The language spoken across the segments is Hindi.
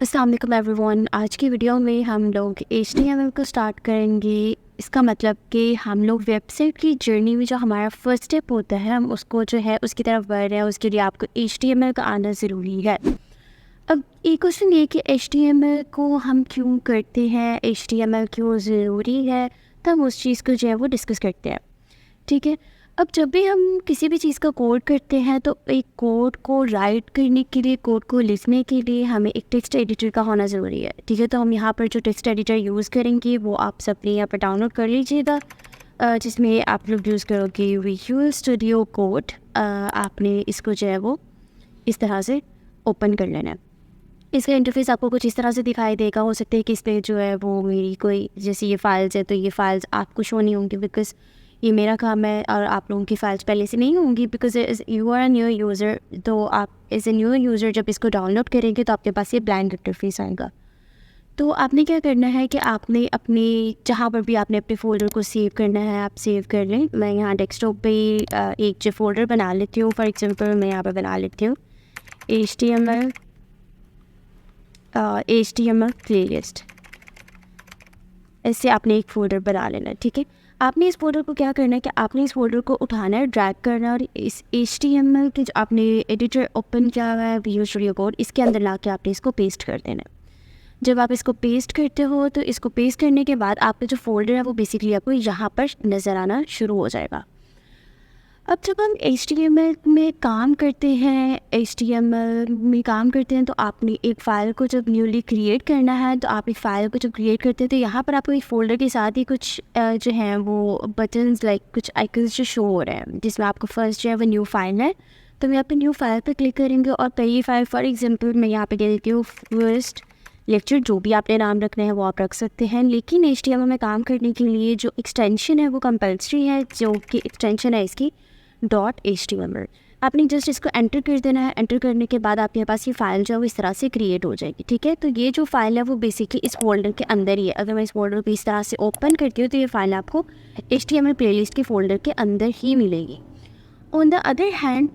अस्सलाम वालेकुम एवरीवन। आज की वीडियो में हम लोग HTML को स्टार्ट करेंगे। इसका मतलब कि हम लोग वेबसाइट की जर्नी में जो हमारा फर्स्ट स्टेप होता है हम उसको जो है उसकी तरफ बढ़ रहे हैं, उसके लिए आपको HTML का आना ज़रूरी है। अब एक क्वेश्चन ये कि HTML को हम क्यों करते हैं, HTML क्यों ज़रूरी है, तो हम उस चीज़ को जो है वो डिस्कस करते हैं। ठीक है। अब जब भी हम किसी भी चीज़ का कोड करते हैं तो एक कोड को राइट करने के लिए, कोड को लिखने के लिए हमें एक टेक्स्ट एडिटर का होना ज़रूरी है। ठीक है, तो हम यहाँ पर जो टेक्स्ट एडिटर यूज़ करेंगे वो आप सबने यहाँ पर डाउनलोड कर लीजिएगा, जिसमें आप लोग यूज़ करोगे विजुअल स्टूडियो कोड। आपने इसको जो है वो इस तरह से ओपन कर लेना है। इसका इंटरफेस आपको कुछ इस तरह से दिखाई देगा। हो सकता है कि इस पर जो है वो मेरी कोई जैसे ये फाइल्स है तो ये फाइल्स आपको शो नहीं होंगी, बिकॉज़ ये मेरा काम है और आप लोगों की फाइल्स पहले से नहीं होंगी, because you are a new user. तो आप एज ए न्यू यूज़र जब इसको डाउनलोड करेंगे तो आपके पास ये ब्लैंक इंटरफेस आएगा। तो आपने क्या करना है कि आपने अपने जहाँ पर भी आपने अपने फ़ोल्डर को सेव करना है आप सेव कर लें। मैं यहाँ डेस्कटॉप पे एक जो फ़ोल्डर बना लेती हूँ। फॉर एग्जांपल मैं यहाँ पर बना लेती हूँ HTML प्लेलिस्ट। ऐसे आपने एक फ़ोल्डर बना लेना है। ठीक है, आपने इस फ़ोल्डर को क्या करना है कि आपने इस फ़ोल्डर को उठाना है, ड्रैग करना है और इस HTML के जो आपने एडिटर ओपन किया हुआ है विजुअल स्टूडियो कोड, इसके अंदर ला के आपने इसको पेस्ट कर देना है। जब आप इसको पेस्ट करते हो तो इसको पेस्ट करने के बाद आपका जो फ़ोल्डर है वो बेसिकली आपको यहाँ पर नज़र आना शुरू हो जाएगा। अब जब हम HTML में काम करते हैं तो आपने एक फ़ाइल को जब न्यूली क्रिएट करना है तो आप एक फ़ाइल को जब क्रिएट करते हैं तो यहाँ पर आपको एक फ़ोल्डर के साथ ही कुछ जो हैं वो बटन्स लाइक कुछ आइकन्स जो शो हो रहे हैं, जिसमें आपको फर्स्ट जो है वो न्यू फाइल है। तो मैं यहाँ पे न्यू फाइल पर क्लिक करेंगे और पहली फाइल फॉर एग्जांपल मैं यहाँ पे दे देती हूँ फर्स्ट लेक्चर। जो भी आपने नाम रखना है वो आप रख सकते हैं, लेकिन HTML में काम करने के लिए जो एक्सटेंशन है वो कंपल्सरी है, जो कि एक्सटेंशन है इसकी .html। आपने जस्ट इसको एंटर कर देना है। एंटर करने के बाद आपके पास ये फाइल जो है वो इस तरह से क्रिएट हो जाएगी। ठीक है, तो ये जो फाइल है वो बेसिकली इस फोल्डर के अंदर ही है। अगर मैं इस फोल्डर को इस तरह से ओपन करती हूँ तो ये फाइल आपको HTML प्लेलिस्ट के फोल्डर के अंदर ही मिलेगी। ऑन द अदर हैंड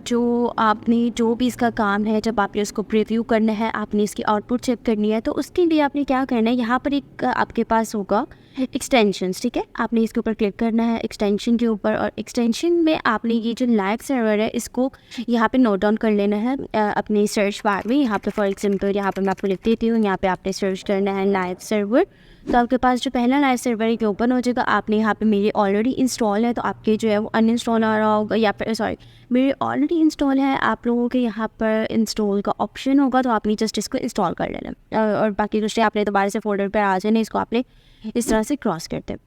जो आपने जो भी इसका काम है, जब आपने उसको प्रीव्यू करना है, आपने इसकी आउटपुट चेक करनी है, तो उसके लिए आपने क्या करना है, यहाँ पर एक आपके पास होगा एक्सटेंशंस। ठीक है, आपने इसके ऊपर क्लिक करना है एक्सटेंशन के ऊपर, और एक्सटेंशन में आपने ये जो लाइव सर्वर है इसको यहाँ पे नोट डाउन कर लेना है अपने सर्च बार में। यहाँ पे फॉर एग्जांपल यहाँ पे मैं आपको लिख देती हूँ, यहाँ पे आपने सर्च करना है लाइव सर्वर। तो आपके पास जो पहला लाइव सर्वर है ओपन हो जाएगा। आपने यहाँ पे मेरे ऑलरेडी इंस्टॉल है तो आपके जो है वो अनइंस्टॉल आ रहा होगा, या फिर सॉरी मेरे ऑलरेडी इंस्टॉल है, आप लोगों के यहाँ पर इंस्टॉल का ऑप्शन होगा तो आपने जस्ट इसको इंस्टॉल कर लेना और बाकी दूसरे आपने दोबारा से फोल्डर पर आ जाना। इसको आपने इस तरह से क्रॉस करते हैं।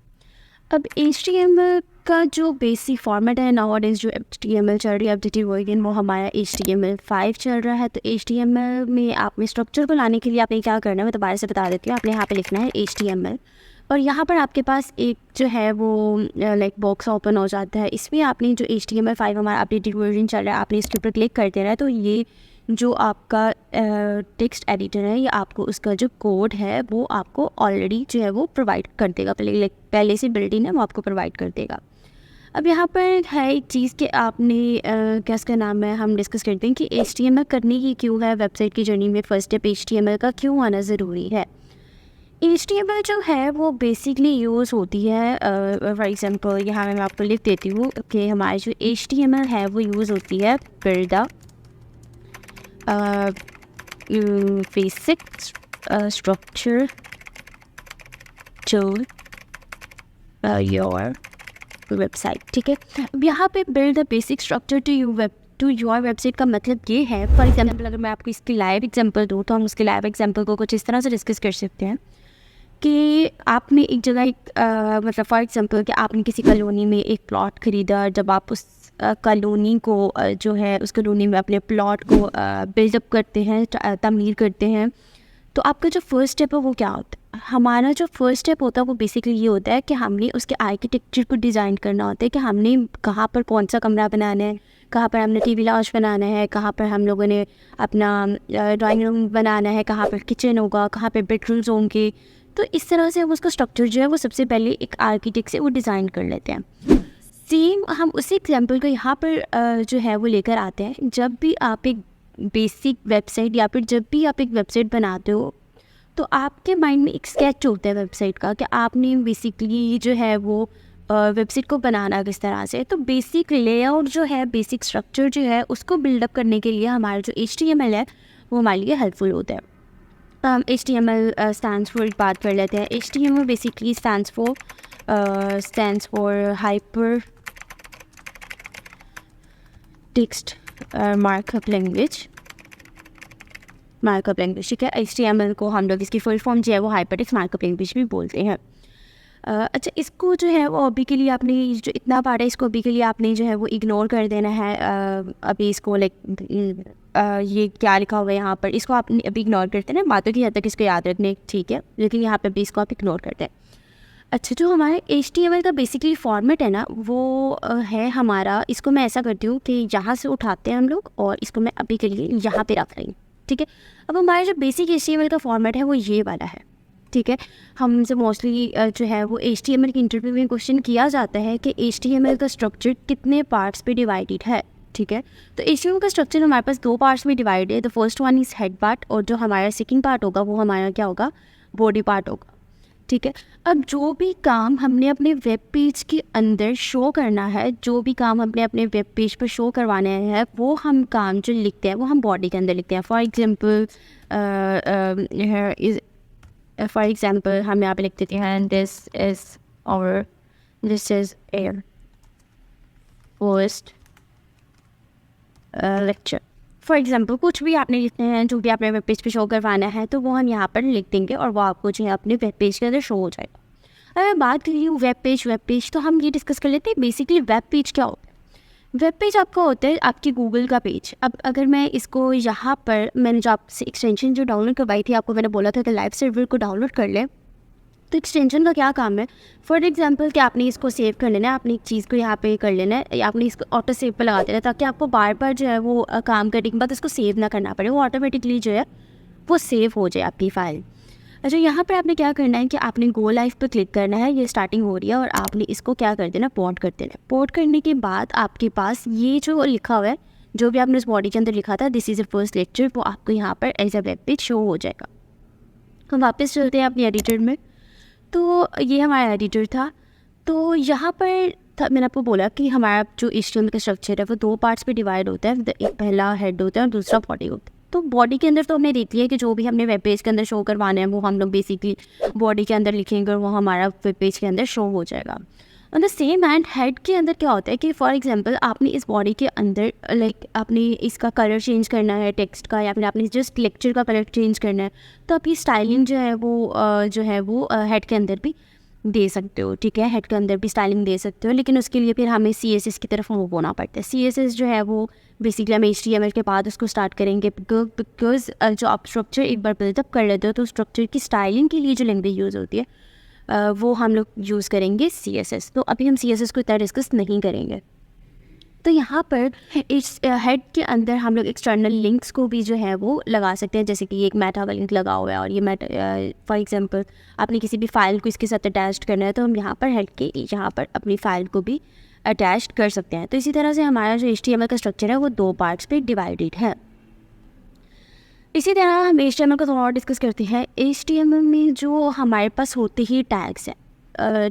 अब HTML का जो बेसिक फॉर्मेट है नाउअडेज़ जो HTML चल रही है अपडेटेड वर्जन वो हमारा HTML5 चल रहा है। तो HTML में आप में स्ट्रक्चर को लाने के लिए आपने क्या करना है मैं दोबारा से बता देती हूँ। आपने यहाँ पे लिखना है HTML और यहाँ पर आपके पास एक जो है वो लाइक बॉक्स ओपन हो जाता है। इसमें आपने जो HTML5 हमारा अपडेटेड वर्जन चल रहा है आपने इसके ऊपर क्लिक कर देना है। तो ये जो आपका टेक्स्ट एडिटर है या आपको उसका जो कोड है वो आपको ऑलरेडी जो है वो प्रोवाइड कर देगा, पहले से बिल्ट इन है वो आपको प्रोवाइड कर देगा। अब यहाँ पर है एक चीज़ कि आपने क्या इसका नाम है, हम डिस्कस करते हैं कि HTML करने की क्यों है, वेबसाइट की जर्नी में फर्स्ट स्टेप HTML का क्यों आना ज़रूरी है। HTML जो है वो बेसिकली यूज़ होती है फॉर एग्जांपल यहाँ मैं आपको लिख देती हूँ कि हमारी जो HTML है वो यूज़ होती है build the basic structure to your website. ठीक है, अब यहाँ पे build the basic structure to your website का मतलब ये है, फॉर एग्जांपल अगर मैं आपको इसकी लाइव एग्जांपल दूँ तो हम उसके लाइव एग्जांपल को कुछ इस तरह से डिस्कस कर सकते हैं कि आपने एक जगह एक मतलब फॉर एग्जांपल कि आपने किसी कॉलोनी में एक प्लॉट ख़रीदा। जब आप उस कॉलोनी को जो है उस कॉलोनी में अपने प्लॉट को बिल्डअप करते हैं, तामीर करते हैं, तो आपका जो फर्स्ट स्टेप है वो क्या होता है। हमारा जो फर्स्ट स्टेप होता है वो बेसिकली ये होता है कि हमने उसके आर्किटेक्चर को डिज़ाइन करना होता है कि हमने कहाँ पर कौन सा कमरा बनाना है, कहाँ पर हमने टीवी लाउंज बनाना है, कहाँ पर हम लोगों ने अपना ड्राइंग रूम बनाना है, कहाँ पर किचन होगा, कहाँ पर बेडरूम्स होंगे। तो इस तरह से हम उसका स्ट्रक्चर जो है वो सबसे पहले एक आर्किटेक्ट से वो डिज़ाइन कर लेते हैं। सेम हम उसी एग्जांपल को यहाँ पर जो है वो लेकर आते हैं। जब भी आप एक बेसिक वेबसाइट या फिर जब भी आप एक वेबसाइट बनाते हो तो आपके माइंड में एक स्केच होता है वेबसाइट का कि आपने बेसिकली जो है वो वेबसाइट को बनाना किस तरह से। तो बेसिक लेआउट जो है, बेसिक स्ट्रक्चर जो है, उसको बिल्डअप करने के लिए हमारा जो HTML है वो हमारे लिए हेल्पफुल होता है। तो हम HTML स्टैंड्स फॉर बात कर लेते हैं। HTML basically stands for hyper text markup language, ठीक है। HTML को हम लोग इसकी फुल फॉर्म जो है वो हाइपरटेक्स्ट मार्कअप लैंग्वेज भी बोलते हैं। अच्छा, इसको जो है वो अभी के लिए आपने जो इतना पार्ट है इसको अभी के लिए आपने जो है वो इग्नोर कर देना है। अभी इसको ये क्या लिखा हुआ है यहाँ पर, इसको आप अभी इग्नोर करते हैं ना, बातों की हद तक इसको याद रखने, ठीक है, लेकिन यहाँ पे भी इसको आप इग्नोर करते हैं। अच्छा, जो हमारे HTML का बेसिकली फॉर्मेट है ना वो है हमारा, इसको मैं ऐसा करती हूँ कि यहाँ से उठाते हैं हम लोग और इसको मैं अभी के लिए यहाँ पे रख रही हूँ, ठीक है। अब हमारा जो बेसिक HTML का फॉर्मेट है वो ये वाला है, ठीक है। हमसे मोस्टली जो है वो HTML के इंटरव्यू में क्वेश्चन किया जाता है कि HTML का स्ट्रक्चर कितने पार्ट्स पे डिवाइडेड है, ठीक है। तो HTML का स्ट्रक्चर हमारे पास 2 पार्ट्स में डिवाइड है। The first one is head part, और जो हमारा सेकंड पार्ट होगा वो हमारा क्या होगा, बॉडी पार्ट होगा, ठीक है। अब जो भी काम हमने अपने वेब पेज के अंदर शो करना है, जो भी काम हमने अपने वेब पेज पर शो करवाने हैं, वो हम काम जो लिखते हैं वो हम बॉडी के अंदर लिखते हैं। फॉर एग्जाम्पल हम यहाँ पे लिख देते हैं this is air first lecture. For example कुछ भी आपने लिखते हैं, जो भी आपने वेब पेज पे शो करवाना है, तो वो हम यहाँ पर लिख देंगे और वो आपको जो है अपने वेब पेज के अंदर शो हो जाएगा। अगर बात करिए वेब पेज तो हम ये डिस्कस कर लेते हैं बेसिकली वेब पेज क्या होता है। वेब पेज आपका होता है आपकी गूगल का पेज। अब अगर मैं इसको यहाँ पर, मैंने जो आपसे एक्सटेंशन जो डाउनलोड करवाई थी, आपको मैंने बोला था कि लाइव सर्वर को डाउनलोड कर लें, तो एक्सटेंशन का क्या काम है। फॉर एग्जांपल कि आपने इसको सेव कर लेना है, आपने एक चीज़ को यहाँ पे कर लेना है, या आपने इसको ऑटो सेव पर लगा देना है, ताकि आपको बार बार जो है वो काम करने के बाद इसको सेव ना करना पड़े, वो ऑटोमेटिकली जो है वो सेव हो जाए आपकी फ़ाइल। अच्छा, यहाँ पर आपने क्या करना है कि आपने गो लाइव पर क्लिक करना है, ये स्टार्टिंग हो रही है, और आपने इसको क्या कर देना, पोर्ट कर देना। पोर्ट करने के बाद आपके पास ये जो लिखा हुआ है, जो भी आपने उस बॉडी के अंदर लिखा था this is a first lecture, वो आपको यहाँ पर as a web page show हो जाएगा। हम वापस चलते हैं अपने एडिटर में। तो ये हमारा एडिटर था। तो यहाँ पर मैंने आपको बोला कि हमारा जो HTML का स्ट्रक्चर है वो 2 पार्ट्स पे डिवाइड होता है। एक पहला हेड होता है और दूसरा बॉडी होता है। तो बॉडी के अंदर तो हमने देख लिया कि जो भी हमने वेब पेज के अंदर शो करवाना है वो हम लोग बेसिकली बॉडी के अंदर लिखेंगे और वो हमारा वेब पेज के अंदर शो हो जाएगा। On the same hand head के अंदर क्या होता है कि फॉर एग्जांपल आपने इस बॉडी के अंदर आपने इसका कलर चेंज करना है टेक्स्ट का, या फिर आपने जस्ट लेक्चर का कलर चेंज करना है, तो आप ये स्टाइलिंग जो है वो हेड के अंदर भी दे सकते हो, ठीक है। हेड के अंदर भी स्टाइलिंग दे सकते हो, लेकिन उसके लिए फिर हमें CSS की तरफ मूव होना पड़ता है। CSS जो है वो बेसिकली हम HTML के बाद उसको स्टार्ट करेंगे, बिकॉज जो आप स्ट्रक्चर एक बार बिल्डअप कर लेते हो तो स्ट्रक्चर की स्टाइलिंग के लिए जो लैंग्वेज यूज़ होती है वो हम लोग यूज़ करेंगे CSS। तो अभी हम CSS को इतना डिस्कस नहीं करेंगे। तो यहाँ पर इस हेड के अंदर हम लोग एक्सटर्नल लिंक्स को भी जो है वो लगा सकते हैं, जैसे कि ये एक मेटा का लिंक लगा हुआ है, और ये फॉर एग्जांपल आपने किसी भी फाइल को इसके साथ अटैच करना है, तो हम यहाँ पर हेड के यहाँ पर अपनी फ़ाइल को भी अटैच कर सकते हैं। तो इसी तरह से हमारा जो HTML का स्ट्रक्चर है वो 2 पार्ट्स पे डिवाइडेड है। इसी तरह हम HTML को थोड़ा और डिस्कस करते हैं। HTML में जो हमारे पास होते ही टैग्स हैं,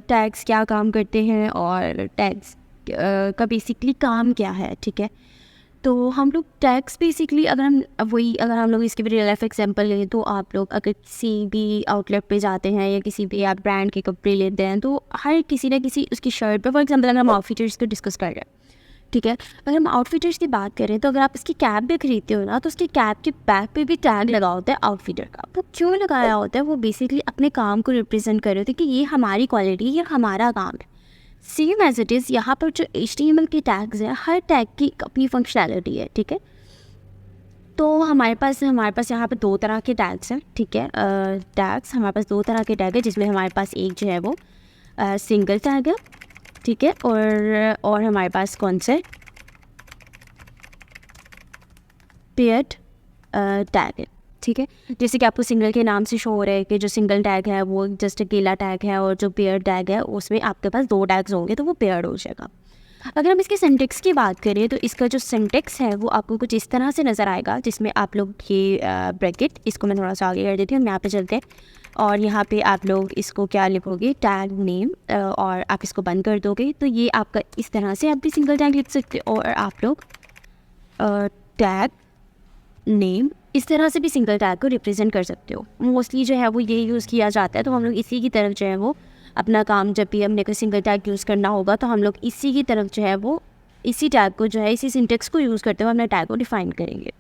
टैग्स क्या काम करते हैं और टैग्स का बेसिकली काम क्या है, ठीक है। तो हम लोग टैग्स बेसिकली अगर हम लोग इसके भी रियल लाइफ एग्जांपल लें, तो आप लोग अगर किसी भी आउटलेट पे जाते हैं या किसी भी आप ब्रांड के कपड़े लेते हैं, तो हर किसी ना किसी उसकी शर्ट पे, फॉर एग्जांपल अगर हम आउटफिटर्स को डिस्कस कर रहे हैं, ठीक है, अगर हम आउटफिटर्स की बात करें तो अगर आप इसकी कैप भी खरीदते हो ना, तो उसकी कैप के बैक पे भी टैग लगा होता है आउटफिटर का। वो क्यों लगाया होता है, वो बेसिकली अपने काम को रिप्रेजेंट कर रहे होते हैं कि ये हमारी क्वालिटी, ये हमारा काम है। सेम एज इट इज़ यहाँ पर जो HTML के टैग्स हैं, हर टैग की अपनी फंक्शनैलिटी है, ठीक है। तो हमारे पास यहाँ पर 2 तरह के टैग्स हैं, ठीक है। टैग्स हमारे पास 2 तरह के टैग है, जिसमें हमारे पास एक जो है वो सिंगल टैग है, ठीक है, और हमारे पास कौन से पेयर्ड टैग है, ठीक है। जैसे कि आपको सिंगल के नाम से शो हो रहा है कि जो सिंगल टैग है वो जस्ट अकेला टैग है, और जो पेयर्ड टैग है उसमें आपके पास 2 टैग्स होंगे तो वो पेयर्ड हो जाएगा। अगर हम इसके सिंटेक्स की बात करें तो इसका जो सिंटेक्स है वो आपको कुछ इस तरह से नज़र आएगा, जिसमें आप लोग ये ब्रैकेट, इसको मैं थोड़ा सा आगे कर देती हूँ, हम यहाँ पे चलते हैं और यहाँ पे आप लोग इसको क्या लिखोगे, टैग नेम, और आप इसको बंद कर दोगे तो ये आपका इस तरह से आप भी सिंगल टैग लिख सकते हो, और आप लोग टैग नेम इस तरह से भी सिंगल टैग को रिप्रेजेंट कर सकते हो। मोस्टली जो है वो ये यूज़ किया जाता है, तो हम लोग इसी की तरफ जो है वो अपना काम, जब भी हमने कोई सिंगल टैग यूज़ करना होगा तो हम लोग इसी की तरफ जो है वो इसी टैग को जो है, इसी सिंटेक्स को यूज़ करते हुए अपना टैग को डिफाइन करेंगे।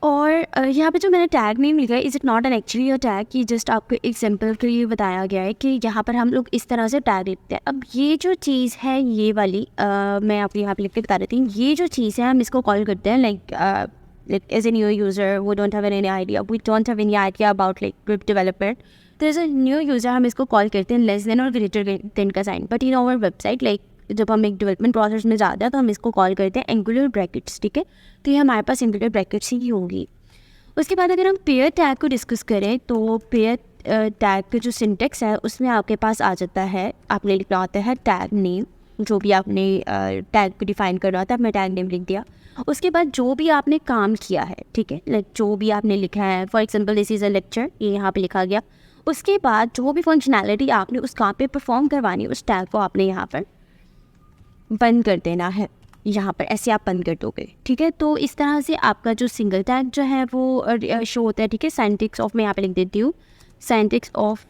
और यहाँ पे जो मैंने टैग नेम लिखा है, is it not an actually a tag, कि जस्ट आपको एग्जाम्पल के लिए बताया गया है कि यहाँ पर हम लोग इस तरह से टैग लिखते हैं। अब ये जो चीज़ है ये वाली मैं आपको यहाँ पे लिख के बता देती हूँ। ये जो चीज़ है हम इसको कॉल करते हैं like as a new user we don't have any idea, we don't have any idea about like web development, there's a new user, हम इसको कॉल करते हैं लेस देन और ग्रेटर देन का sign, but in our website like जब हम एक डेवलपमेंट प्रोसेस में जाते हैं तो हम इसको कॉल करते हैं एंगुलर ब्रैकेट्स, ठीक है। तो ये हमारे पास एंगुलर ब्रैकेट्स ही होंगी। उसके बाद अगर हम पेयर टैग को डिस्कस करें तो पेयर टैग का जो सिंटेक्स है उसमें आपके पास आ जाता है, आपने लिखना होता है टैग नेम, जो भी आपने टैग को डिफाइन करना होता है, आपने टैग नेम लिख दिया। उसके बाद जो भी आपने काम किया है, ठीक है, लाइक जो भी आपने लिखा है, for example this is a lecture, ये यहाँ पे लिखा गया। उसके बाद जो भी फंक्शनैलिटी आपने उस काम पे परफॉर्म करवानी है, उस टैग को आपने यहाँ पर बंद कर देना है, यहाँ पर ऐसे आप बंद कर दोगे, ठीक है। तो इस तरह से आपका जो सिंगल टैग जो है वो शो होता है, ठीक है। सिंटेक्स ऑफ, मैं यहाँ पे लिख देती हूँ syntax of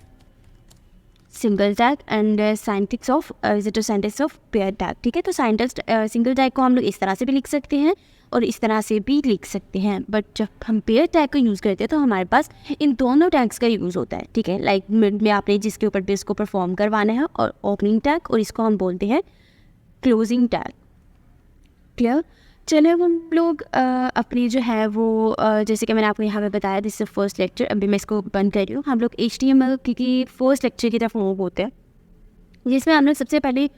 single tag and syntax of syntax of pair tag, ठीक है। तो सिंटेक्स सिंगल टैग को हम लोग इस तरह से भी लिख सकते हैं और इस तरह से भी लिख सकते हैं, बट जब हम पेयर टैग को यूज़ करते हैं तो हमारे पास इन दोनों टैग्स का यूज़ होता है, ठीक है। लाइक मिड में आपने जिसके ऊपर भी इसको परफॉर्म करवाना है, और ओपनिंग टैग, और इसको हम बोलते हैं क्लोजिंग टैग। क्लियर। चलिए हम लोग अपनी जो है वो जैसे कि मैंने आपको यहाँ पे बताया, दिस इज फर्स्ट लेक्चर, अभी मैं इसको बंद कर रही हूँ। हम लोग HTML की फर्स्ट लेक्चर की तरफ मूव होते हैं, जिसमें हम लोग सबसे पहले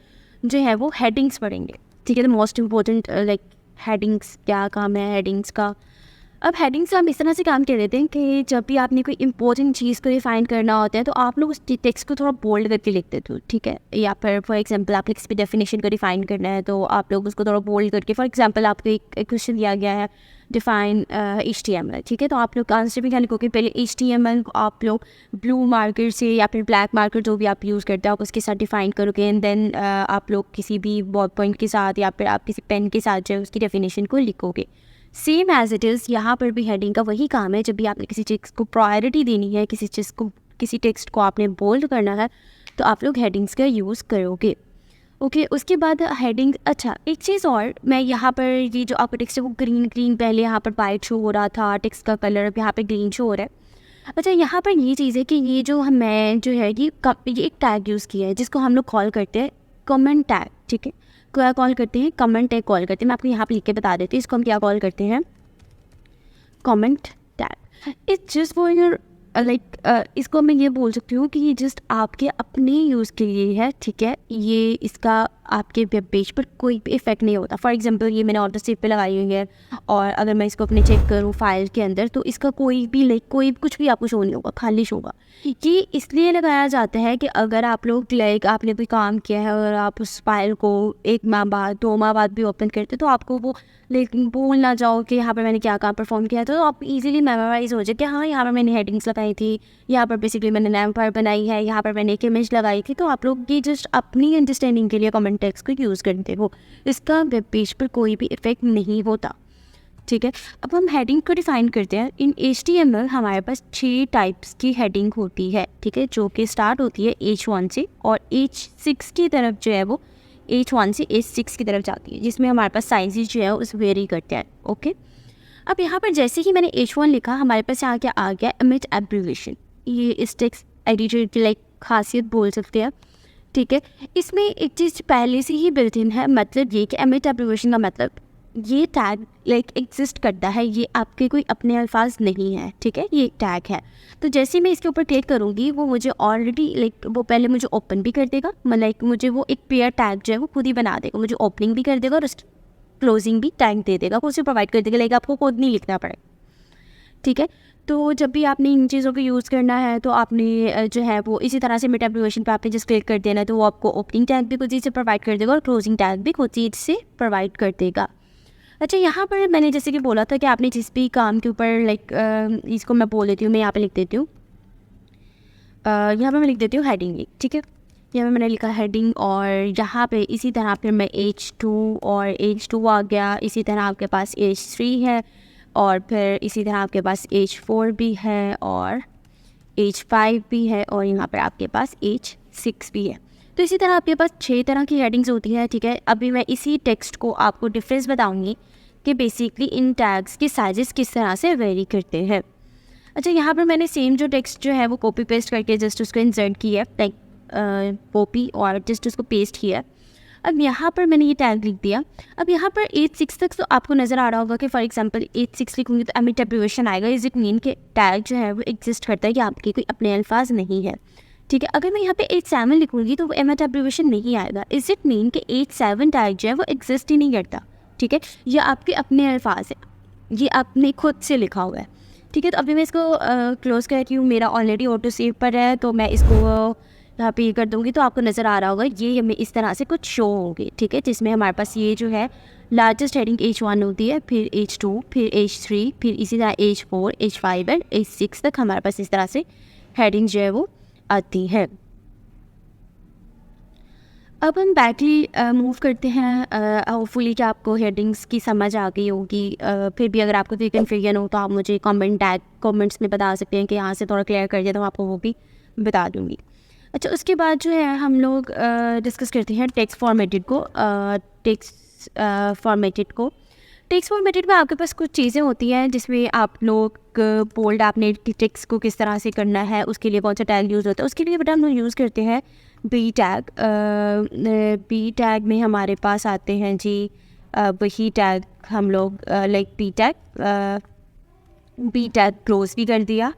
जो है वो हेडिंग्स पढ़ेंगे, ठीक है। The most important like headings, क्या काम है हेडिंग्स का। अब हेडिंग्स हम इस तरह से काम कर देते हैं कि जब भी आपने कोई इंपॉर्टेंट चीज़ को डिफाइन करना होता है तो आप लोग उस टेक्स्ट को थोड़ा बोल्ड करके लिख देते हो, ठीक है। या फिर फॉर एग्जांपल आपने किसी भी डेफिनेशन को डिफाइन करना है तो आप लोग उसको थोड़ा बोल्ड करके, फॉर एग्जांपल आपको एक क्वेश्चन दिया गया है डिफाइन HTML, ठीक है। तो आप लोग आंसर भी क्या लिखोगे, पहले HTML को आप लोग ब्लू मार्कर से या फिर ब्लैक मार्कर जो भी आप यूज़ करते हो आप उसके साथ डिफाइन करोगे, एंड देन आप लोग किसी भी बॉल पॉइंट के साथ या फिर आप किसी पेन के साथ जो है उसकी डेफिनेशन को लिखोगे। सेम एज इट इज़ यहाँ पर भी हेडिंग का वही काम है। जब भी आपने किसी चीज़ को प्रायोरिटी देनी है, किसी चीज़ को, किसी टेक्स्ट को आपने बोल्ड करना है, तो आप लोग हेडिंग्स का यूज़ करोगे, ओके। उसके बाद हेडिंग, अच्छा एक चीज़ और, मैं यहाँ पर ये जो आपका टेक्स्ट है वो ग्रीन पहले यहाँ पर वाइट शो हो रहा था टेक्स्ट का कलर, अब यहाँ पर ग्रीन शो हो रहा है। अच्छा यहाँ पर ये चीज़ है कि ये जो मैं जो है ये एक टैग यूज़ किया है जिसको हम लोग कॉल करते हैं कमेंट टैग, ठीक है। क्या कॉल करते हैं, कमेंट टैग कॉल करते हैं। मैं आपको यहाँ पे लिख के बता देती हूँ इसको हम क्या कॉल करते हैं, comment tag. It's just for your like इसको मैं ये बोल सकती हूँ कि ये जस्ट आपके अपने यूज़ के लिए है, ठीक है। ये इसका आपके वेब पेज पर कोई भी इफेक्ट नहीं होता। फॉर एग्जांपल ये मैंने ऑटो सेव पे लगाई हुई है, और अगर मैं इसको अपने चेक करूँ फाइल के अंदर तो इसका कोई भी लाइक कोई कुछ भी आपको शो नहीं होगा, खाली शो होगा। ये इसलिए लगाया जाता है कि अगर आप लोग लाइक आपने कोई काम किया है और आप उस फाइल को 1 माह बाद 2 माह बाद भी ओपन करते तो आपको वो लेकिन भूल ना जाओ कि यहाँ पर मैंने क्या काम परफॉर्म किया था, तो आप इजीली मेमोराइज हो जाए कि हाँ यहाँ पर मैंने हेडिंग्स लगाई थी, यहाँ पर बेसिकली मैंने नेम फाइल बनाई है, यहाँ पर मैंने एक इमेज लगाई थी। तो आप लोग ये जस्ट अपनी अंडरस्टैंडिंग के लिए कमेंट टेक्स्ट को यूज़ करते हो, इसका वेब पेज पर कोई भी इफेक्ट नहीं होता, ठीक है। अब हम हेडिंग को डिफाइन करते हैं। इन HTML हमारे पास 6 टाइप्स की हेडिंग होती है, ठीक है, जो कि स्टार्ट होती है H1 से और H6 की तरफ जो है वो H1 से H6 की तरफ जाती है, जिसमें हमारे पास साइजेस जो है उस वेरी करते हैं, ओके। अब यहाँ पर जैसे ही मैंने H1 लिखा हमारे पास यहाँ क्या आ गया, इमेज एब्रिविएशन। ये इस टेक्स्ट एडिटर की लाइक खासियत बोल सकते हैं, ठीक है। इसमें एक चीज़ पहले से ही बिल्ट इन है, मतलब ये कि इमेज एब्रिविएशन का मतलब ये टैग लाइक एग्जिस्ट करता है, ये आपके कोई अपने अल्फाज नहीं है, ठीक है, ये एक टैग है। तो जैसे मैं इसके ऊपर क्लिक करूँगी वो मुझे ऑलरेडी लाइक वो पहले मुझे ओपन भी कर देगा, लाइक मुझे वो एक पेयर टैग जो है वो खुद ही बना देगा, मुझे ओपनिंग भी कर देगा और क्लोजिंग भी टैग दे देगा, वो उसे प्रोवाइड कर देगा, लाइक आपको कोड नहीं लिखना पड़ेगा, ठीक है। तो जब भी आपने इन चीज़ों को यूज़ करना है तो आपने जो है वो इसी तरह से मिड एब्रिविएशन पे आपने जस्ट क्लिक कर देना है, तो वो आपको ओपनिंग टैग भी खुद चीज़ से प्रोवाइड कर देगा और क्लोजिंग टैग भी खुद चीज़ से प्रोवाइड कर देगा। अच्छा, यहाँ पर मैंने जैसे कि बोला था कि आपने जिस भी काम के ऊपर इसको मैं बोल देती हूँ, मैं यहाँ पे लिख देती हूँ, यहाँ पे मैं लिख देती हूँ हेडिंग, ठीक है। यहाँ पे मैंने लिखा हेडिंग और यहाँ पे इसी तरह फिर मैं H2 और H2 आ गया, इसी तरह आपके पास H3 है और फिर इसी तरह आपके पास H4 भी है और H5 भी है और यहाँ पर आपके पास H6 भी है। तो इसी तरह आपके पास 6 तरह की हेडिंग्स होती है, ठीक है। अभी मैं इसी टेक्स्ट को आपको डिफरेंस बताऊँगी कि बेसिकली इन टैग्स के साइजेस किस तरह से वेरी करते हैं। अच्छा, यहाँ पर मैंने सेम जो टेक्स्ट जो है वो कॉपी पेस्ट करके जस्ट उसको इंसर्ट किया है, लाइक कॉपी और जस्ट उसको पेस्ट किया है। अब यहाँ पर मैंने ये टैग लिख दिया। अब यहाँ पर 8-6 तक तो आपको नज़र आ रहा होगा कि फॉर एग्जांपल 8-6 लिखूँगी तो एमिट एब्रिविएशन आएगा। इज इट मीन कि टैग जो है वो एग्जिस्ट करता है कि आपके कोई अपने अल्फाज नहीं है, ठीक है। अगर मैं यहाँ पे 8-7 लिखूँगी तो वो एमिट एब्रिविएशन नहीं आएगा। इज इट मीन कि 8-7 टैग जो है वो एग्जिस्ट ही नहीं करता, ठीक है। ये आपके अपने अल्फाज है, ये आपने खुद से लिखा हुआ है, ठीक है। तो अभी मैं इसको क्लोज़ करती हूँ, मेरा ऑलरेडी ऑटो सेव पर है, तो मैं इसको यहाँ पे ये कर दूँगी तो आपको नज़र आ रहा होगा ये हमें इस तरह से कुछ शो होंगे, ठीक है। जिसमें हमारे पास ये जो है लार्जेस्ट हेडिंग H1 होती है, फिर H2, फिर H3, फिर इसी तरह H4, H5 एंड H6 तक हमारे पास इस तरह से हेडिंग जो है वो आती है। अब हम बैकली मूव करते हैं। होपफुली कि आपको हेडिंग्स की समझ आ गई होगी। फिर भी अगर आपको कोई कन्फ्यूजन हो तो आप मुझे कमेंट्स में बता सकते हैं कि यहाँ से थोड़ा क्लियर कर दिया, तो मैं आपको वो भी बता दूँगी। अच्छा, उसके बाद जो है हम लोग डिस्कस करते हैं टेक्स्ट फॉर्मेटेड को। टेक्स्ट फॉर्मेटेड में आपके पास कुछ चीज़ें होती हैं जिसमें आप लोग बोल्ड आपने टेक्स्ट को किस तरह से करना है, उसके लिए कौन सा टैग यूज़ होता है। उसके लिए बेटा हम लोग यूज़ करते हैं बी टैग। बी टैग में हमारे पास आते हैं जी वही टैग हम लोग लाइक बी टैग क्लोज भी कर दिया,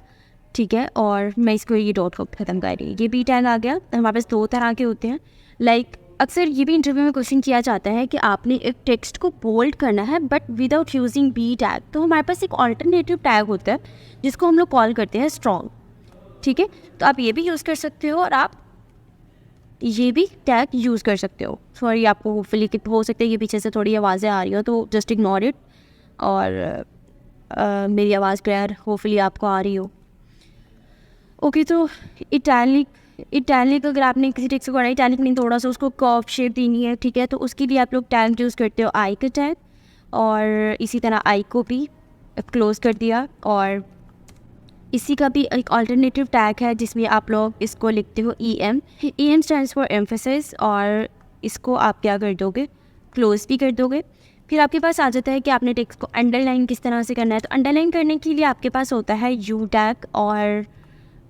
ठीक है। और मैं इसको ये डॉट को ख़त्म कर रही, ये बी टैग आ गया। हमारे पास 2 तरह के होते हैं। लाइक अक्सर ये भी इंटरव्यू में क्वेश्चन किया जाता है कि आपने एक टेक्स्ट को बोल्ड करना है but without using B tag, तो हमारे पास एक ऑल्टरनेटिव टैग होता है जिसको हम लोग कॉल करते हैं स्ट्रॉन्ग, ठीक है। तो आप ये भी यूज़ कर सकते हो और आप ये भी टैग यूज़ कर सकते हो। सॉरी, आपको होपफुली हो सकता है ये पीछे से थोड़ी आवाज़ें आ रही हो, तो जस्ट इग्नोर इट। और मेरी आवाज़ क्लियर होपफुली आपको आ रही हो। ओके, तो इटैलिक अगर आपने किसी टेक्स्ट को करना है, इटैलिक नहीं, थोड़ा सा उसको कर्व शेप देनी है, ठीक है। तो उसके लिए आप लोग टैग यूज़ करते हो आई का टैग, और इसी तरह आई को भी क्लोज़ कर दिया। और इसी का भी एक अल्टरनेटिव टैग है जिसमें आप लोग इसको लिखते हो EM स्टैंड्स फॉर एम्फेसिस, और इसको आप क्या कर दोगे, क्लोज़ भी कर दोगे। फिर आपके पास आ जाता है कि आपने टेक्स्ट को अंडरलाइन किस तरह से करना है। तो अंडरलाइन करने के लिए आपके पास होता है यू टैग और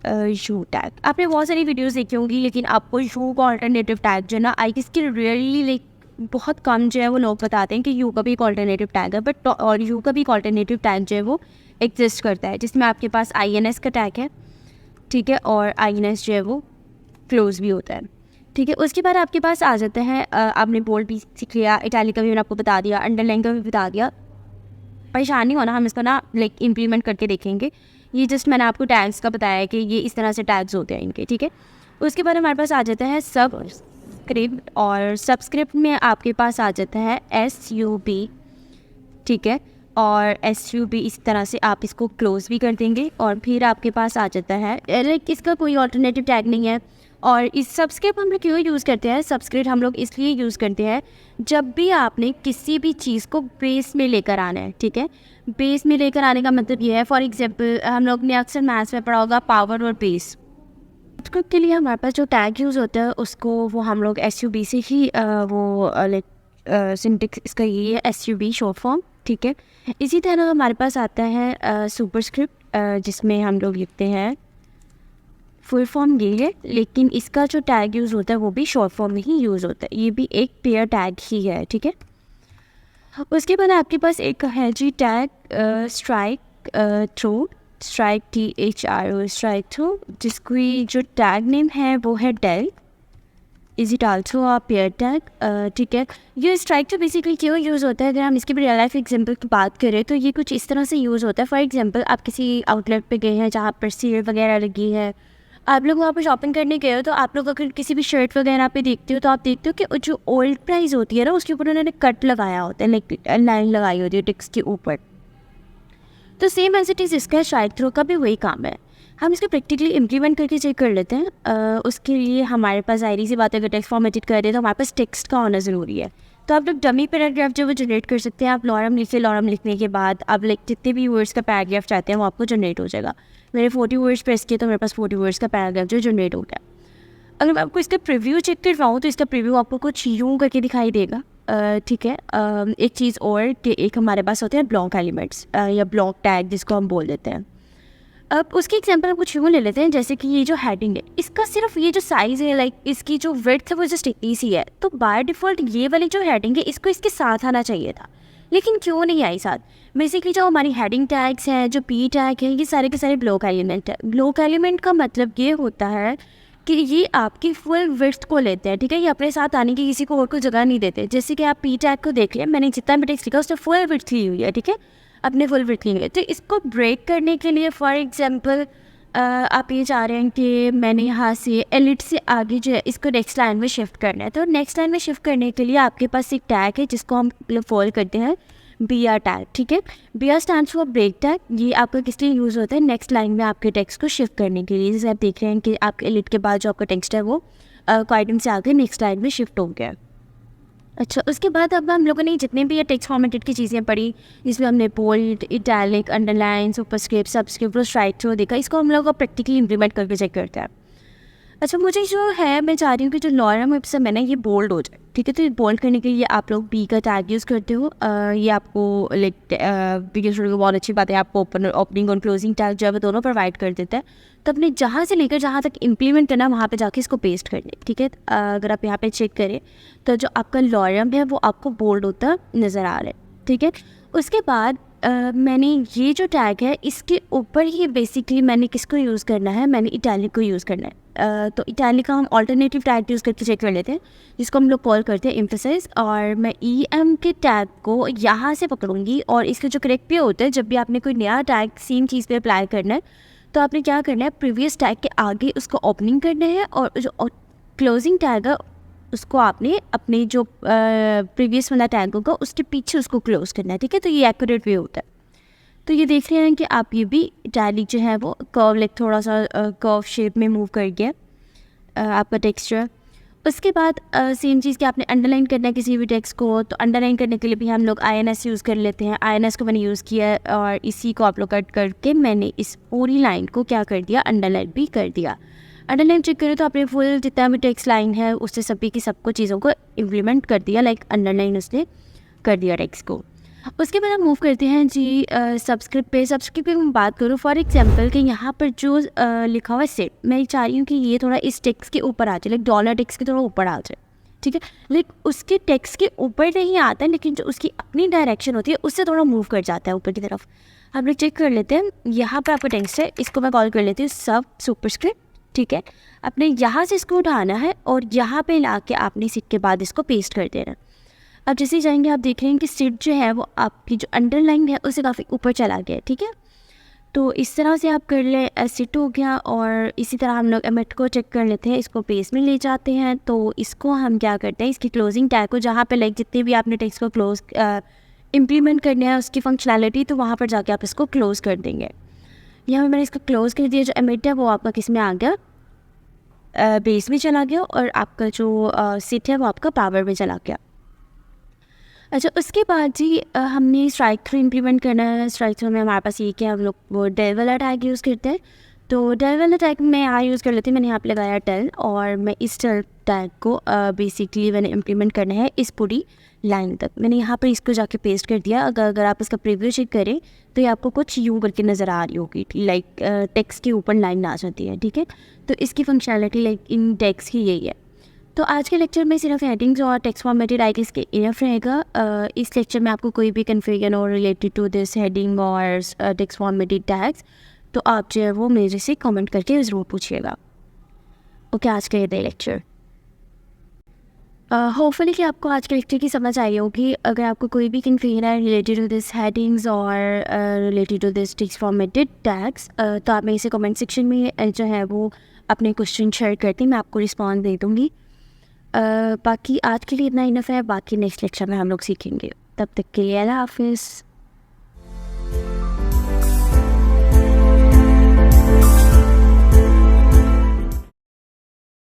यू टैग। आपने बहुत सारी वीडियोस देखी होंगी, लेकिन आपको यू का अल्टरनेटिव टैग जो है ना, आई इसकी रियली लाइक बहुत कम जो है वो लोग बताते हैं कि यू का भी एक अल्टरनेटिव टैग है, बट और यू का भी एक अल्टरनेटिव टैग जो है वो एग्जिस्ट करता है, जिसमें आपके पास INS का टैग है, ठीक है। और INS जो है वो क्लोज भी होता है, ठीक है। उसके बाद आपके पास आ जाता है आपने बोल्ड भी सीख लिया, इटैलिक का भी मैंने आपको बता दिया, अंडरलाइन का भी बता दिया। परेशान नहीं होना, हम इसको ना लाइक इम्प्लीमेंट करके देखेंगे। ये जस्ट मैंने आपको टैग्स का बताया है कि ये इस तरह से टैग्स होते हैं इनके, ठीक है। उसके बाद हमारे पास आ जाता है सबस्क्रिप्ट, और सबस्क्रिप्ट में आपके पास आ जाता है SUB, ठीक है। और SUB इस तरह से आप इसको क्लोज भी कर देंगे। और फिर आपके पास आ जाता है लाइक इसका कोई ऑल्टरनेटिव टैग नहीं है। और इस सबस्क्रिप्ट हम लोग क्यों यूज़ करते हैं, सबस्क्रिप्ट हम लोग इसलिए यूज़ करते हैं जब भी आपने किसी भी चीज़ को बेस में लेकर आना है, ठीक है। बेस में लेकर आने का मतलब ये है, फॉर एग्जांपल हम लोग ने अक्सर मैथ्स में पढ़ा होगा पावर और बेस। सबस्क्रिप्ट के लिए हमारे पास जो टैग यूज़ होता है उसको वो हम लोग SUB से ही वो लाइक सिंटेक्स इसका ये है, SUB शॉर्ट फॉर्म, ठीक है। इसी तरह हमारे पास आता है सुपरस्क्रिप्ट, जिसमें हम लोग लिखते हैं फुल फॉर्म ये है, लेकिन इसका जो टैग यूज़ होता है वो भी शॉर्ट फॉर्म में ही यूज़ होता है। ये भी एक पेयर टैग ही है, ठीक है। उसके बाद आपके पास एक है जी tag strike through, strike THRO, strike through, जिसकी जो टैग नेम है वो है del, is it also a pair tag? ठीक है, ये स्ट्राइक तो बेसिकली क्यों यूज़ होता है, अगर हम इसके भी रियल लाइफ एग्जांपल की बात करें तो ये कुछ इस तरह से यूज़ होता है। फॉर एग्जांपल, आप किसी आउटलेट पे गए हैं जहाँ पर सेल वगैरह लगी है, आप लोग वहाँ पर शॉपिंग करने गए हो, तो आप लोग अगर किसी भी शर्ट वगैरह पे देखते हो तो आप देखते हो कि जो ओल्ड प्राइस होती है ना, उसके ऊपर उन्होंने कट लगाया होता है, लाइक लाइन लगाई होती है टेक्स्ट के ऊपर। तो सेम एज इट इज़ इसका स्ट्राइक थ्रू का भी वही काम है। हम इसको प्रैक्टिकली इम्प्लीमेंट करके चेक कर लेते हैं। उसके लिए हमारे पास ज़ाहिर सी बात है, अगर टेक्स्ट फॉर्मेटेड कर रहे हैं तो हमारे पास टेक्स्ट का होना ज़रूरी है। तो आप लोग डमी पैराग्राफ जो वो जनरेट कर सकते हैं। आप लॉरम लिखिए, लॉरम लिखने के बाद आप लाइक जितने भी वर्ड्स का पैराग्राफ चाहते हैं वो आपको जनरेट हो जाएगा। मैंने 40 वर्ड्स प्रेस किए तो मेरे पास 40 वर्ड्स का पैराग्राफ जो जनरेट हो गया। अगर मैं आपको इसका प्रीव्यू चेक कर रहा हूँ तो इसका प्रीव्यू आपको कुछ यूँ करके दिखाई देगा। ठीक है, एक चीज़ और कि एक हमारे पास होते हैं ब्लॉक एलिमेंट्स या ब्लॉक टैग जिसको हम बोल देते हैं। अब उसकी एग्जांपल हम कुछ यूँ ले लेते हैं, जैसे कि ये जो हेडिंग है इसका सिर्फ ये जो साइज़ है, लाइक इसकी जो विड्थ है वो जस्ट इतनी सी है। तो बाय डिफ़ॉल्ट ये वाली जो हेडिंग है इसको इसके साथ आना चाहिए था, लेकिन क्यों नहीं आई साथ? बेसिकली जो हमारी हेडिंग टैग्स हैं, जो पी टैग है, ये सारे के सारे ब्लॉक एलिमेंट है। ब्लॉक एलिमेंट का मतलब ये होता है कि ये आपकी फुल विड्थ को लेते हैं। ठीक है, ये अपने साथ आने की किसी को और कोई जगह नहीं देते। जैसे कि आप पी टैग को देख लिया, मैंने जितना भी टेक्स्ट लिखा उसने फुल विड्थ ली हुई है। ठीक है, अपने फुल विड्थ ली हुई है। तो इसको ब्रेक करने के लिए फॉर एग्जांपल आप ये चाह रहे हैं कि मैंने यहाँ से एलिट से आगे जो है इसको नेक्स्ट लाइन में शिफ्ट करना है। तो नेक्स्ट लाइन में शिफ्ट करने के लिए आपके पास एक टैग है जिसको हम फॉलो करते हैं बी आर टैग। ठीक है, B R stands for break tag. ये आपका किस लिए यूज़ होता है? नेक्स्ट लाइन में आपके टेक्स्ट को शिफ्ट करने के लिए। जैसे आप देख रहे हैं कि आपके एलिट के बाद जो आपका टेक्स्ट है वो क्वाइटम से आगे नेक्स्ट लाइन में शिफ्ट हो गया। अच्छा, उसके बाद अब हम लोगों ने जितने भी ये टेक्स्ट फॉर्मेटेड की चीज़ें पढ़ी, जिसमें हमने bold, italic, underline, superscript, subscript और स्ट्राइक थ्रू देखा, इसको हम लोग प्रैक्टिकली इम्प्लीमेंट करके चेक करते हैं। अच्छा, मुझे जो है मैं चाह रही हूँ कि जो लॉरम इप्सम है ना ये बोल्ड हो जाए। ठीक है, तो ये बोल्ड करने के लिए आप लोग बी का टैग यूज़ करते हो। ये आपको लाइक बिग स्टूडियो की बहुत अच्छी बात है, आपको ओपनिंग और क्लोजिंग टैग जो है वो दोनों प्रोवाइड कर देता है। तो अपने जहाँ से लेकर जहाँ तक इम्प्लीमेंट करना वहाँ पे जाके इसको पेस्ट कर लें। ठीक है, अगर आप यहाँ पे चेक करें तो जो आपका लॉरम है वो आपको बोल्ड होता नज़र आ रहा है। ठीक है, उसके बाद मैंने ये जो टैग है इसके ऊपर ही बेसिकली मैंने किसको यूज़ करना है, मैंने इटैलिक को यूज़ करना है। तो इटैलिक का हम ऑल्टरनेटिव टैग यूज़ करके चेक कर लेते हैं, जिसको हम लोग कॉल करते हैं एम्फेसाइज। और मैं ई एम के टैग को यहाँ से पकड़ूंगी और इसका जो करेक्ट भी होता है, जब भी आपने कोई नया टैग सेम चीज़ पे अप्लाई करना है तो आपने क्या करना है, प्रीवियस टैग के आगे उसको ओपनिंग करना है और जो क्लोजिंग टैग है उसको आपने अपने जो प्रीवियस वाला टैग होगा उसके पीछे उसको क्लोज करना है। ठीक है, तो ये एक्यूरेट वे होता है। तो ये देख रहे हैं कि आप ये भी इटैलिक जो है वो कर्व लाइक थोड़ा सा कर्व शेप में मूव कर गया आपका टेक्सचर। उसके बाद सेम चीज़ कि आपने अंडरलाइन करना है किसी भी टेक्स्ट को, तो अंडरलाइन करने के लिए भी हम लोग INS यूज़ कर लेते हैं। INS को मैंने यूज़ किया है और इसी को आप लोग कट करके मैंने इस पूरी लाइन को क्या कर दिया, अंडरलाइन भी कर दिया। अंडरलाइन चेक करें तो आपने फुल जितना भी टेक्स्ट लाइन है उससे सभी की सबको चीज़ों को इम्प्लीमेंट कर दिया, लाइक अंडरलाइन उसने कर दिया टेक्स्ट को। उसके बाद हम मूव करते हैं जी सब्सक्रिप्ट पे। सब्सक्रिप्ट पे मैं बात करूँ फॉर एग्जांपल कि यहाँ पर जो लिखा हुआ है सेट, मैं चाह रही हूँ कि ये थोड़ा इस टेक्स्ट के ऊपर आ जाए, लाइक डॉलर टेक्स्ट के थोड़ा ऊपर आ जाए। ठीक है, लाइक उसके टेक्स्ट के ऊपर नहीं आता है, लेकिन जो उसकी अपनी डायरेक्शन होती है उससे थोड़ा मूव कर जाता है ऊपर की तरफ। हम लोग चेक कर लेते हैं, यहाँ पर आपका टेक्स्ट है, इसको मैं कॉल कर लेती हूँ सब सुपरस्क्रिप्ट। ठीक है, अपने यहाँ से इसको उठाना है और यहाँ पे ला के आपने सिट के बाद इसको पेस्ट कर देना है। अब जैसे जाएंगे आप देख रहे हैं कि सिट जो है वो आपकी जो अंडरलाइन है उससे काफ़ी ऊपर चला गया है। ठीक है, तो इस तरह से आप कर ले, सिट हो गया। और इसी तरह हम लोग एमिट को चेक कर लेते हैं, इसको पेज में ले जाते हैं। तो इसको हम क्या करते हैं, इसकी क्लोजिंग टैग को जहाँ पे लाइक जितने भी आपने टेक्स्ट को क्लोज इम्प्लीमेंट करना है उसकी फंक्शनैलिटी, तो वहाँ पर जाके आप इसको क्लोज़ कर देंगे। यहाँ पर मैंने इसको क्लोज़ कर दिया। जो एमिट है वो आपका किस में आ गया, बेस में चला गया, और आपका जो सिट है वो आपका पावर में चला गया। अच्छा, उसके बाद जी हमने स्ट्राइक थ्रू इम्प्लीमेंट करना है। स्ट्राइक थ्रू में हमारे पास ये कि हम लोग वो डेल वाला टैग यूज़ करते हैं। तो डेल वाला टैग मैं यहाँ यूज़ कर लेती हूँ, मैंने यहाँ पे लगाया टेल, और मैं इस टेल टैग को बेसिकली मैंने इम्प्लीमेंट करना है इस पूरी लाइन तक। मैंने यहाँ पर इसको जाके पेस्ट कर दिया। अगर आप इसका प्रीव्यू चेक करें तो ये आपको कुछ यूँ करके नज़र आ रही होगी, लाइक टेक्स्ट के ऊपर लाइन आ जाती है। ठीक है, तो इसकी फंक्शनैलिटी लाइक इन टेक्स्ट की यही है। तो आज के लेक्चर में सिर्फ हेडिंग्स और टेक्स्ट फॉर्मेटेड आइकन्स के इनफ रहेगा। इस लेक्चर में आपको कोई भी कन्फ्यूजन और रिलेटेड टू दिस हेडिंग और टेक्स्ट फॉर्मेटेड टैग्स, तो आप जो है वो मेरे से कमेंट करके ज़रूर पूछिएगा। ओके, आज का ये लेक्चर होपफुली कि आपको आज के लेक्चर की समझ आई होगी। अगर आपको कोई भी कन्फ्यूजन है रिलेटेड टू दिस हेडिंग्स और related to this text formatted tags, तो आप मेरे से कमेंट सेक्शन में जो है वो अपने क्वेश्चन शेयर करते हैं, मैं आपको रिस्पॉन्स दे दूँगी। बाकी आज के लिए इतना इनफ है, बाकी नेक्स्ट लेक्चर में हम लोग सीखेंगे। तब तक के लिए अल्लाह हाफिज़।